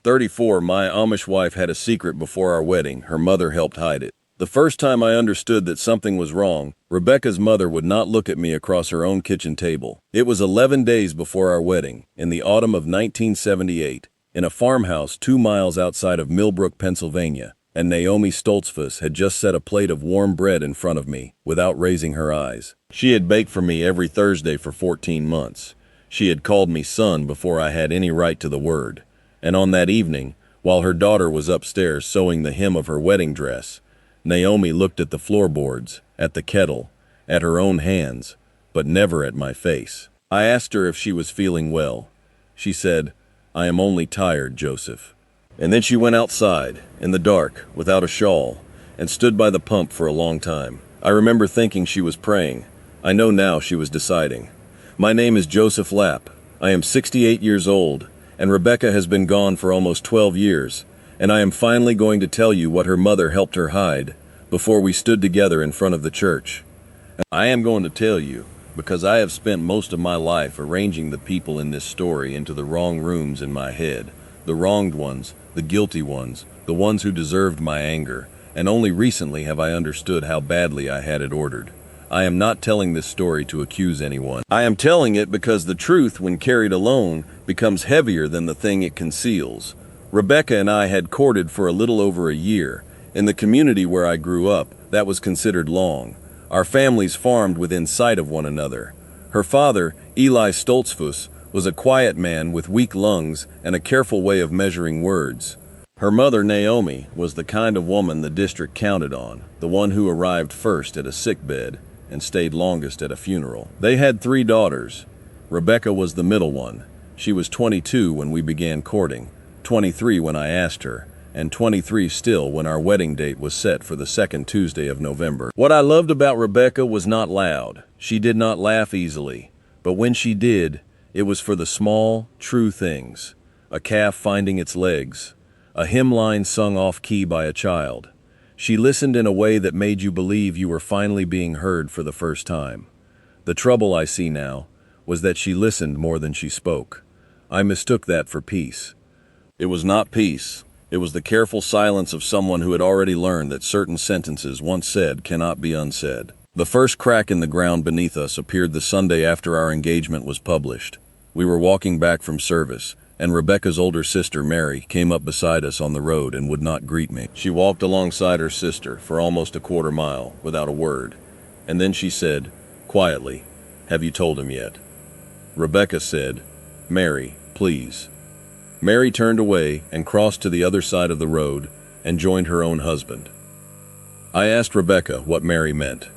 34, my Amish wife had a secret before our wedding. Her mother helped hide it. The first time I understood that something was wrong, Rebecca's mother would not look at me across her own kitchen table. It was 11 days before our wedding, in the autumn of 1978, in a farmhouse 2 miles outside of Millbrook, Pennsylvania, and Naomi Stoltzfus had just set a plate of warm bread in front of me without raising her eyes. She had baked for me every Thursday for 14 months. She had called me son before I had any right to the word. And on that evening, while her daughter was upstairs sewing the hem of her wedding dress, Naomi looked at the floorboards, at the kettle, at her own hands, but never at my face. I asked her if she was feeling well. She said, "I am only tired, Joseph." And then she went outside, in the dark, without a shawl, and stood by the pump for a long time. I remember thinking she was praying. I know now she was deciding. My name is Joseph Lapp. I am 68 years old, and Rebecca has been gone for almost 12 years. And I am finally going to tell you what her mother helped her hide before we stood together in front of the church. I am going to tell you because I have spent most of my life arranging the people in this story into the wrong rooms in my head, the wronged ones, the guilty ones, the ones who deserved my anger, and only recently have I understood how badly I had it ordered. I am not telling this story to accuse anyone. I am telling it because the truth, when carried alone, becomes heavier than the thing it conceals. Rebecca and I had courted for a little over a year. In the community where I grew up, that was considered long. Our families farmed within sight of one another. Her father, Eli Stoltzfus, was a quiet man with weak lungs and a careful way of measuring words. Her mother, Naomi, was the kind of woman the district counted on, the one who arrived first at a sickbed and stayed longest at a funeral. They had 3 daughters. Rebecca was the middle one. She was 22 when we began courting, 23 when I asked her, and 23 still when our wedding date was set for the second Tuesday of November. What I loved about Rebecca was not loud. She did not laugh easily, but when she did, it was for the small, true things. A calf finding its legs, a hymn line sung off-key by a child. She listened in a way that made you believe you were finally being heard for the first time. The trouble I see now was that she listened more than she spoke. I mistook that for peace. It was not peace. It was the careful silence of someone who had already learned that certain sentences once said cannot be unsaid. The first crack in the ground beneath us appeared the Sunday after our engagement was published. We were walking back from service, and Rebecca's older sister, Mary, came up beside us on the road and would not greet me. She walked alongside her sister for almost a quarter mile without a word, and then she said, quietly, "Have you told him yet?" Rebecca said, "Mary, please." Mary turned away and crossed to the other side of the road and joined her own husband. I asked Rebecca what Mary meant.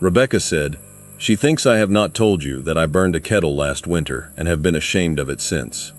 Rebecca said, "She thinks I have not told you that I burned a kettle last winter and have been ashamed of it since."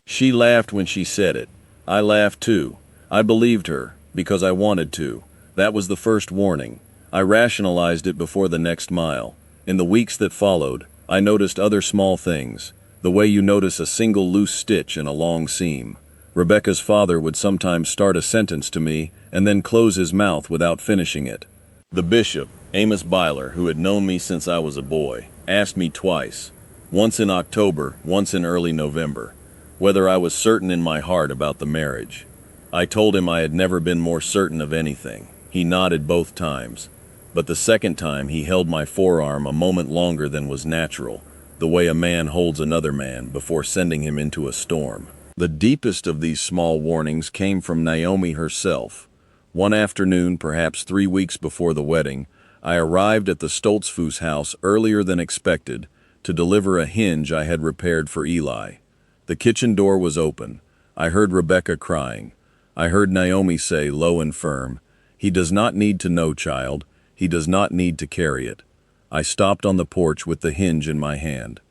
She laughed when she said it. I laughed too. I believed her, because I wanted to. That was the first warning. I rationalized it before the next mile. In the weeks that followed, I noticed other small things. The way you notice a single loose stitch in a long seam. Rebecca's father would sometimes start a sentence to me and then close his mouth without finishing it. The bishop, Amos Byler, who had known me since I was a boy, asked me twice, once in October, once in early November, whether I was certain in my heart about the marriage. I told him I had never been more certain of anything. He nodded both times, but the second time he held my forearm a moment longer than was natural, the way a man holds another man before sending him into a storm. The deepest of these small warnings came from Naomi herself. One afternoon, perhaps 3 weeks before the wedding, I arrived at the Stoltzfus house earlier than expected to deliver a hinge I had repaired for Eli. The kitchen door was open. I heard Rebecca crying. I heard Naomi say, low and firm, "He does not need to know, child. He does not need to carry it." I stopped on the porch with the hinge in my hand.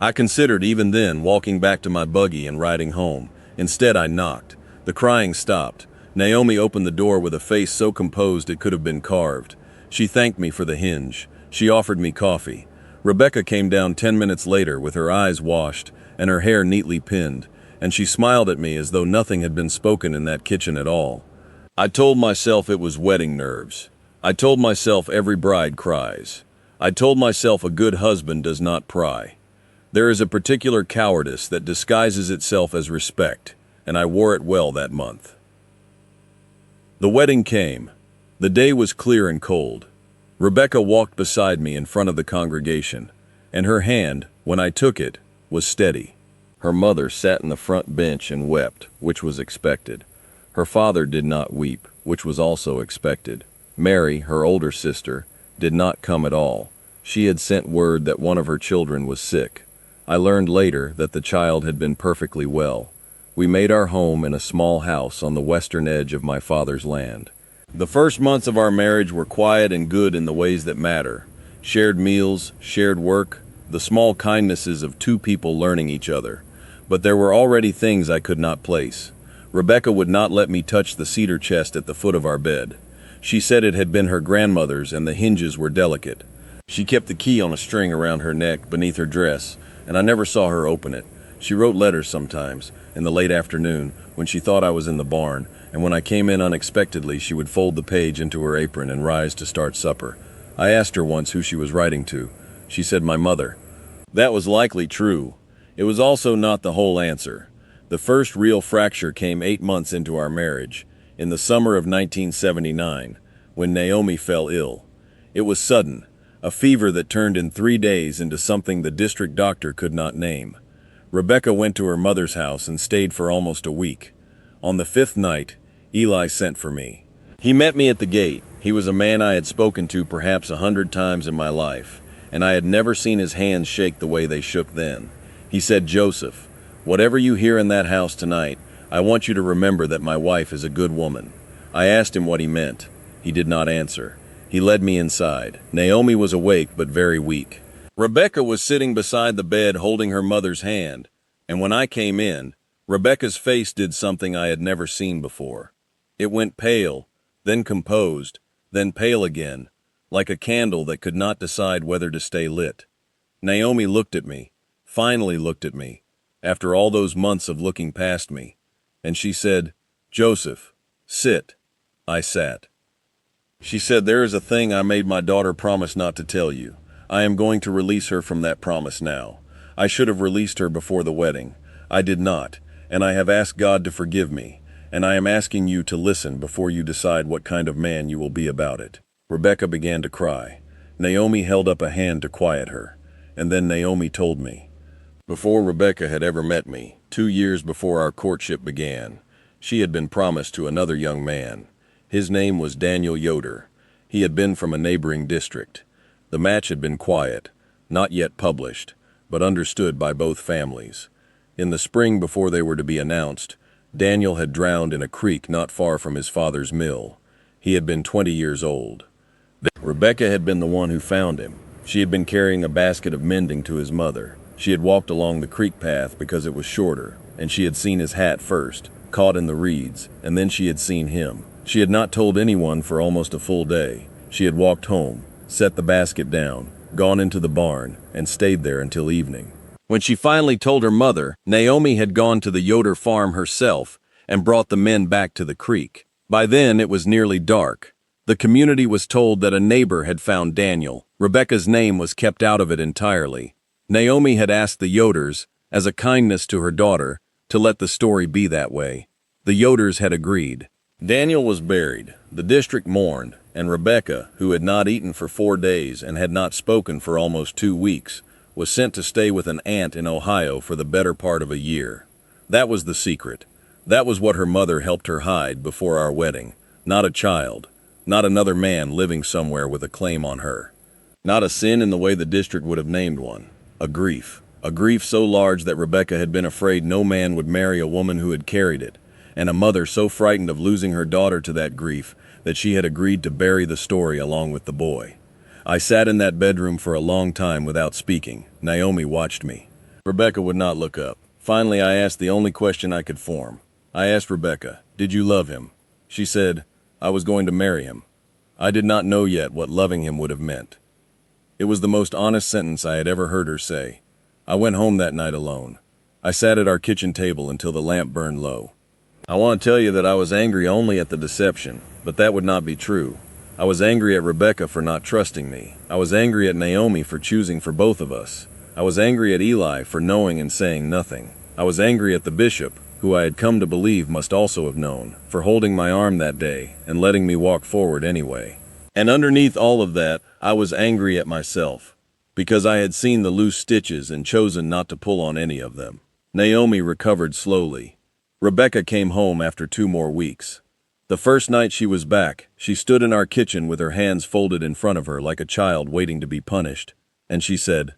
I considered even then walking back to my buggy and riding home. Instead, I knocked. The crying stopped. Naomi opened the door with a face so composed it could have been carved. She thanked me for the hinge. She offered me coffee. Rebecca came down 10 minutes later with her eyes washed and her hair neatly pinned, and she smiled at me as though nothing had been spoken in that kitchen at all. I told myself it was wedding nerves. I told myself every bride cries. I told myself a good husband does not pry. There is a particular cowardice that disguises itself as respect, and I wore it well that month. The wedding came. The day was clear and cold. Rebecca walked beside me in front of the congregation, and her hand, when I took it, was steady. Her mother sat in the front bench and wept, which was expected. Her father did not weep, which was also expected. Mary, her older sister, did not come at all. She had sent word that one of her children was sick. I learned later that the child had been perfectly well. We made our home in a small house on the western edge of my father's land. The first months of our marriage were quiet and good in the ways that matter. Shared meals, shared work, the small kindnesses of two people learning each other. But there were already things I could not place. Rebecca would not let me touch the cedar chest at the foot of our bed. She said it had been her grandmother's and the hinges were delicate. She kept the key on a string around her neck beneath her dress, and I never saw her open it. She wrote letters sometimes, in the late afternoon, when she thought I was in the barn, and when I came in unexpectedly, she would fold the page into her apron and rise to start supper. I asked her once who she was writing to. She said my mother. That was likely true. It was also not the whole answer. The first real fracture came 8 months into our marriage, in the summer of 1979, when Naomi fell ill. It was sudden, a fever that turned in 3 days into something the district doctor could not name. Rebecca went to her mother's house and stayed for almost a week. On the 5th night, Eli sent for me. He met me at the gate. He was a man I had spoken to perhaps 100 times in my life, and I had never seen his hands shake the way they shook then. He said, "Joseph, whatever you hear in that house tonight, I want you to remember that my wife is a good woman." I asked him what he meant. He did not answer. He led me inside. Naomi was awake but very weak. Rebecca was sitting beside the bed holding her mother's hand, and when I came in, Rebecca's face did something I had never seen before. It went pale, then composed, then pale again, like a candle that could not decide whether to stay lit. Naomi looked at me, finally looked at me, after all those months of looking past me, and she said, "Joseph, sit." I sat. She said, "There is a thing I made my daughter promise not to tell you. I am going to release her from that promise now. I should have released her before the wedding. I did not, and I have asked God to forgive me, and I am asking you to listen before you decide what kind of man you will be about it." Rebecca began to cry. Naomi held up a hand to quiet her, and then Naomi told me. Before Rebecca had ever met me, 2 years before our courtship began, she had been promised to another young man. His name was Daniel Yoder. He had been from a neighboring district. The match had been quiet, not yet published, but understood by both families. In the spring before they were to be announced, Daniel had drowned in a creek not far from his father's mill. He had been 20 years old. Rebecca had been the one who found him. She had been carrying a basket of mending to his mother. She had walked along the creek path because it was shorter, and she had seen his hat first, caught in the reeds, and then she had seen him. She had not told anyone for almost a full day. She had walked home, set the basket down, gone into the barn, and stayed there until evening. When she finally told her mother, Naomi had gone to the Yoder farm herself and brought the men back to the creek. By then it was nearly dark. The community was told that a neighbor had found Daniel. Rebecca's name was kept out of it entirely. Naomi had asked the Yoders, as a kindness to her daughter, to let the story be that way. The Yoders had agreed. Daniel was buried. The district mourned, and Rebecca, who had not eaten for 4 days and had not spoken for almost 2 weeks, was sent to stay with an aunt in Ohio for the better part of a year. That was the secret. That was what her mother helped her hide before our wedding. Not a child. Not another man living somewhere with a claim on her. Not a sin in the way the district would have named one. A grief. A grief so large that Rebecca had been afraid no man would marry a woman who had carried it, and a mother so frightened of losing her daughter to that grief that she had agreed to bury the story along with the boy. I sat in that bedroom for a long time without speaking. Naomi watched me. Rebecca would not look up. Finally, I asked the only question I could form. I asked Rebecca, "Did you love him?" She said, "I was going to marry him." I did not know yet what loving him would have meant. It was the most honest sentence I had ever heard her say. I went home that night alone. I sat at our kitchen table until the lamp burned low. I want to tell you that I was angry only at the deception, but that would not be true. I was angry at Rebecca for not trusting me. I was angry at Naomi for choosing for both of us. I was angry at Eli for knowing and saying nothing. I was angry at the bishop, who I had come to believe must also have known, for holding my arm that day and letting me walk forward anyway. And underneath all of that, I was angry at myself, because I had seen the loose stitches and chosen not to pull on any of them. Naomi recovered slowly. Rebecca came home after 2 more weeks. The first night she was back, she stood in our kitchen with her hands folded in front of her like a child waiting to be punished, and she said,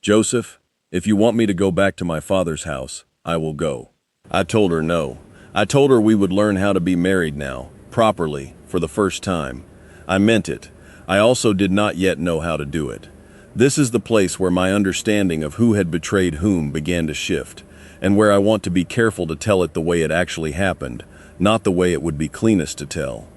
"Joseph, if you want me to go back to my father's house, I will go." I told her no. I told her we would learn how to be married now, properly, for the first time. I meant it. I also did not yet know how to do it. This is the place where my understanding of who had betrayed whom began to shift, and where I want to be careful to tell it the way it actually happened, not the way it would be cleanest to tell.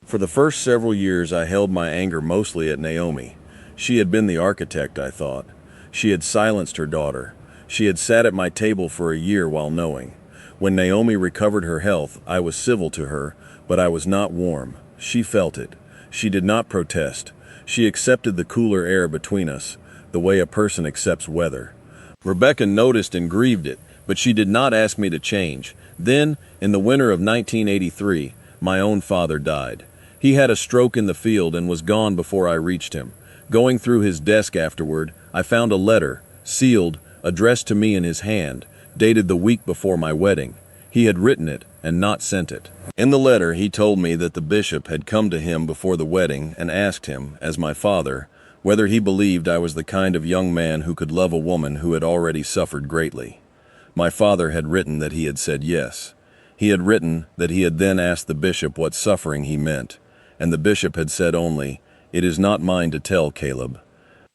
For the first several years I held my anger mostly at Naomi. She had been the architect, I thought. She had silenced her daughter. She had sat at my table for a year while knowing. When Naomi recovered her health, I was civil to her, but I was not warm. She felt it. She did not protest. She accepted the cooler air between us, the way a person accepts weather. Rebecca noticed and grieved it, but she did not ask me to change. Then, in the winter of 1983, my own father died. He had a stroke in the field and was gone before I reached him. Going through his desk afterward, I found a letter, sealed, addressed to me in his hand, dated the week before my wedding. He had written it and not sent it. In the letter, he told me that the bishop had come to him before the wedding and asked him, as my father, whether he believed I was the kind of young man who could love a woman who had already suffered greatly. My father had written that he had said yes. He had written that he had then asked the bishop what suffering he meant, and the bishop had said only, "It is not mine to tell, Caleb.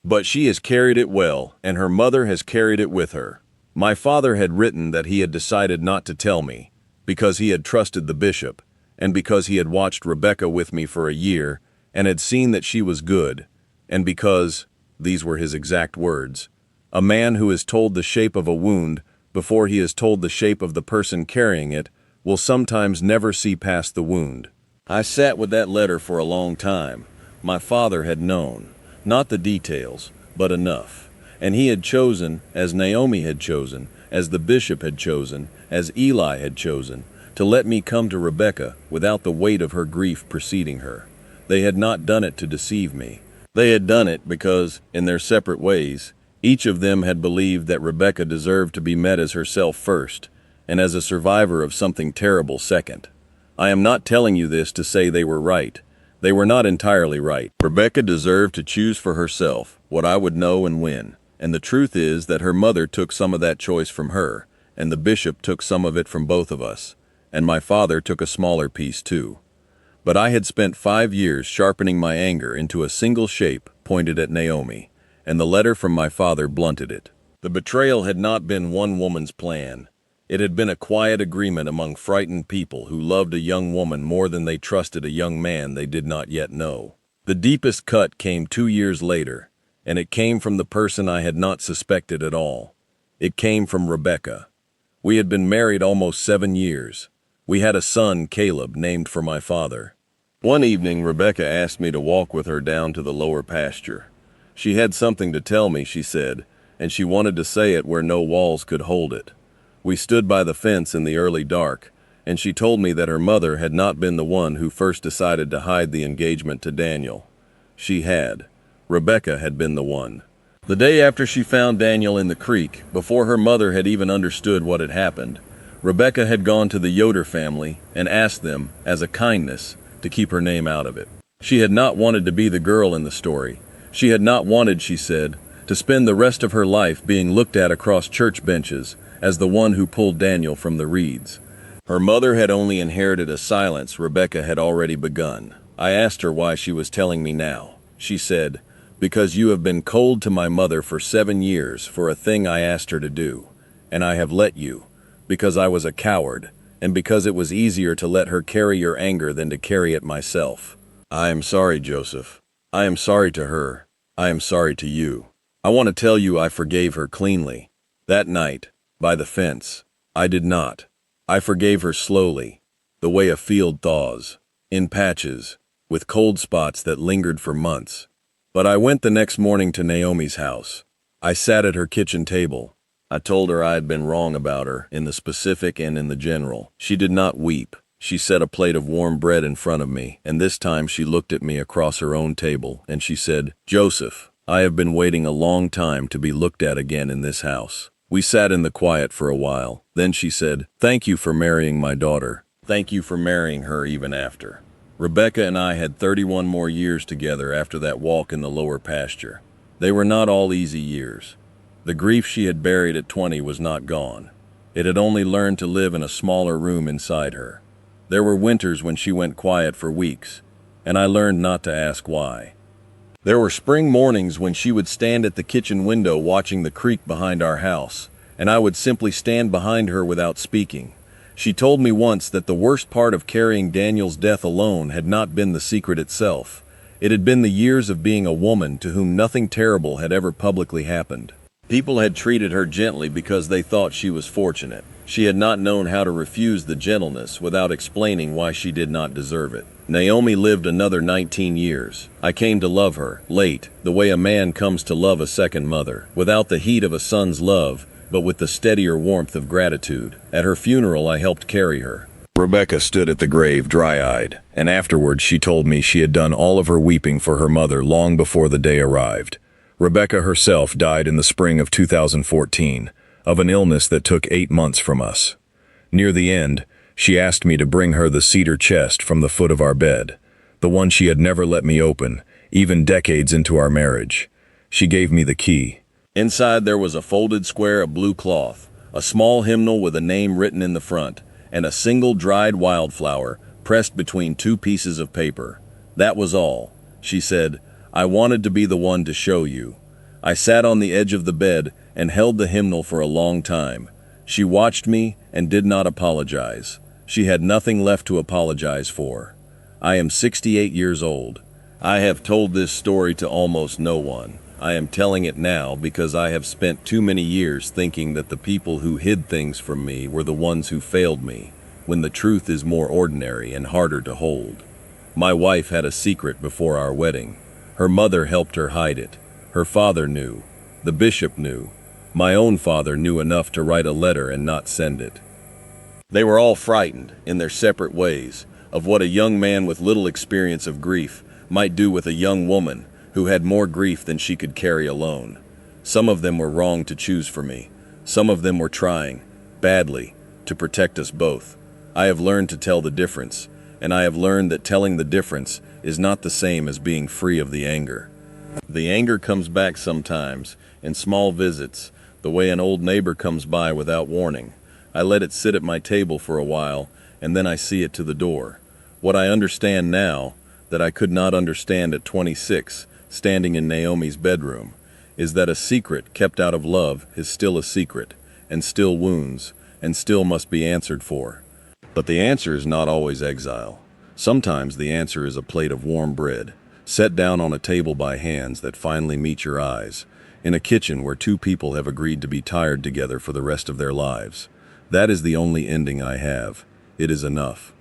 But she has carried it well, and her mother has carried it with her." My father had written that he had decided not to tell me, because he had trusted the bishop, and because he had watched Rebecca with me for a year, and had seen that she was good, and because, these were his exact words, "A man who is told the shape of a wound before he is told the shape of the person carrying it will sometimes never see past the wound." I sat with that letter for a long time. My father had known, not the details, but enough. And he had chosen, as Naomi had chosen, as the bishop had chosen, as Eli had chosen, to let me come to Rebecca without the weight of her grief preceding her. They had not done it to deceive me. They had done it because, in their separate ways, each of them had believed that Rebecca deserved to be met as herself first, and as a survivor of something terrible second. I am not telling you this to say they were right. They were not entirely right. Rebecca deserved to choose for herself what I would know and when. And the truth is that her mother took some of that choice from her, and the bishop took some of it from both of us, and my father took a smaller piece too. But I had spent 5 years sharpening my anger into a single shape pointed at Naomi, and the letter from my father blunted it. The betrayal had not been one woman's plan. It had been a quiet agreement among frightened people who loved a young woman more than they trusted a young man they did not yet know. The deepest cut came 2 years later, and it came from the person I had not suspected at all. It came from Rebecca. We had been married almost 7 years. We had a son, Caleb, named for my father. One evening, Rebecca asked me to walk with her down to the lower pasture. She had something to tell me, she said, and she wanted to say it where no walls could hold it. We stood by the fence in the early dark, and she told me that her mother had not been the one who first decided to hide the engagement to Daniel. She had. Rebecca had been the one. The day after she found Daniel in the creek, before her mother had even understood what had happened, Rebecca had gone to the Yoder family and asked them, as a kindness, to keep her name out of it. She had not wanted to be the girl in the story. She had not wanted, she said, to spend the rest of her life being looked at across church benches as the one who pulled Daniel from the reeds. Her mother had only inherited a silence Rebecca had already begun. I asked her why she was telling me now. She said, "Because you have been cold to my mother for 7 years for a thing I asked her to do, and I have let you, because I was a coward, and because it was easier to let her carry your anger than to carry it myself. I am sorry, Joseph. I am sorry to her. I am sorry to you. I want to tell you I forgave her cleanly. That night, by the fence, I did not. I forgave her slowly, the way a field thaws, in patches, with cold spots that lingered for months. But I went the next morning to Naomi's house. I sat at her kitchen table. I told her I had been wrong about her, in the specific and in the general. She did not weep. She set a plate of warm bread in front of me, and this time she looked at me across her own table, and she said, "Joseph, I have been waiting a long time to be looked at again in this house." We sat in the quiet for a while. Then she said, "Thank you for marrying my daughter. Thank you for marrying her even after." Rebecca and I had 31 more years together after that walk in the lower pasture. They were not all easy years. The grief she had buried at 20 was not gone. It had only learned to live in a smaller room inside her. There were winters when she went quiet for weeks, and I learned not to ask why. There were spring mornings when she would stand at the kitchen window watching the creek behind our house, and I would simply stand behind her without speaking. She told me once that the worst part of carrying Daniel's death alone had not been the secret itself. It had been the years of being a woman to whom nothing terrible had ever publicly happened. People had treated her gently because they thought she was fortunate. She had not known how to refuse the gentleness without explaining why she did not deserve it. Naomi lived another 19 years. I came to love her, late, the way a man comes to love a second mother, without the heat of a son's love, but with the steadier warmth of gratitude. At her funeral, I helped carry her. Rebecca stood at the grave dry-eyed, and afterwards she told me she had done all of her weeping for her mother long before the day arrived. Rebecca herself died in the spring of 2014, of an illness that took 8 months from us. Near the end, she asked me to bring her the cedar chest from the foot of our bed, the one she had never let me open, even decades into our marriage. She gave me the key. Inside there was a folded square of blue cloth, a small hymnal with a name written in the front, and a single dried wildflower pressed between 2 pieces of paper. That was all. She said, "I wanted to be the one to show you." I sat on the edge of the bed and held the hymnal for a long time. She watched me and did not apologize. She had nothing left to apologize for. I am 68 years old. I have told this story to almost no one. I am telling it now because I have spent too many years thinking that the people who hid things from me were the ones who failed me, when the truth is more ordinary and harder to hold. My wife had a secret before our wedding. Her mother helped her hide it. Her father knew. The bishop knew. My own father knew enough to write a letter and not send it. They were all frightened, in their separate ways, of what a young man with little experience of grief might do with a young woman who had more grief than she could carry alone. Some of them were wrong to choose for me. Some of them were trying, badly, to protect us both. I have learned to tell the difference, and I have learned that telling the difference is not the same as being free of the anger. The anger comes back sometimes, in small visits, the way an old neighbor comes by without warning. I let it sit at my table for a while, and then I see it to the door. What I understand now, that I could not understand at 26, standing in Naomi's bedroom, is that a secret kept out of love is still a secret, and still wounds, and still must be answered for. But the answer is not always exile. Sometimes the answer is a plate of warm bread, set down on a table by hands that finally meet your eyes, in a kitchen where 2 people have agreed to be tired together for the rest of their lives. That is the only ending I have. It is enough.